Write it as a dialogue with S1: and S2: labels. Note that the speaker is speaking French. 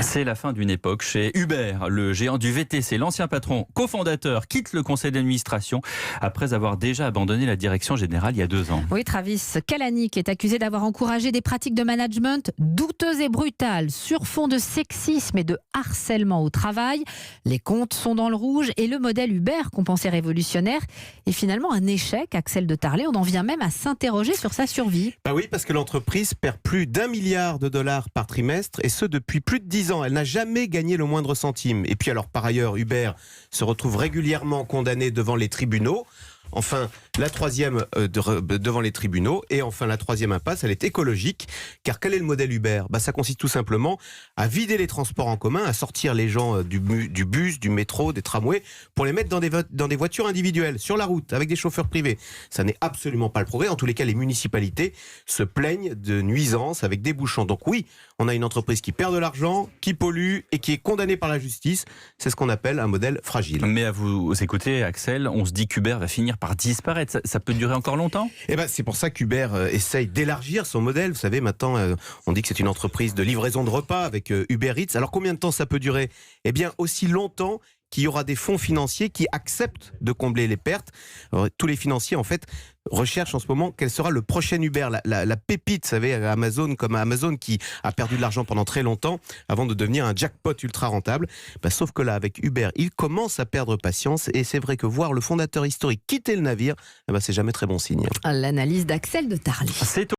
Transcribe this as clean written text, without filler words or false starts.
S1: C'est la fin d'une époque chez Uber. Le géant du VTC, l'ancien patron cofondateur, quitte le conseil d'administration après avoir déjà abandonné la direction générale il y a 2 ans.
S2: Oui, Travis Kalanick est accusé d'avoir encouragé des pratiques de management douteuses et brutales sur fond de sexisme et de harcèlement au travail. Les comptes sont dans le rouge et le modèle Uber, qu'on pensait révolutionnaire, est finalement un échec. Axel de Tarlé, on en vient même à s'interroger sur sa survie.
S3: Bah oui, parce que l'entreprise perd plus d'1 milliard de dollars par trimestre, et ce depuis plus de 10 ans. Elle n'a jamais gagné le moindre centime. Et puis alors, par ailleurs, Uber se retrouve régulièrement condamné devant les tribunaux. Enfin, la troisième devant les tribunaux. Et enfin, la troisième impasse, elle est écologique. Car quel est le modèle Uber ? Ça consiste tout simplement à vider les transports en commun, à sortir les gens du bus, du métro, des tramways, pour les mettre dans des voitures individuelles, sur la route, avec des chauffeurs privés. Ça n'est absolument pas le progrès. En tous les cas, les municipalités se plaignent de nuisances avec des bouchons. Donc oui, on a une entreprise qui perd de l'argent, qui pollue et qui est condamnée par la justice. C'est ce qu'on appelle un modèle fragile.
S1: Mais à vous écouter, Axel, on se dit qu'Uber va finir par disparaître. Ça peut durer encore longtemps ?
S3: C'est pour ça qu'Uber essaye d'élargir son modèle. Vous savez, maintenant, on dit que c'est une entreprise de livraison de repas avec Uber Eats. Alors combien de temps ça peut durer ? Aussi longtemps qu'il y aura des fonds financiers qui acceptent de combler les pertes. Alors, tous les financiers, en fait, recherchent en ce moment quel sera le prochain Uber, la pépite, vous savez, Amazon, comme Amazon qui a perdu de l'argent pendant très longtemps avant de devenir un jackpot ultra rentable. Sauf que là, avec Uber, il commence à perdre patience, et c'est vrai que voir le fondateur historique quitter le navire, c'est jamais très bon signe.
S2: L'analyse d'Axel de Tarlé.
S1: C'est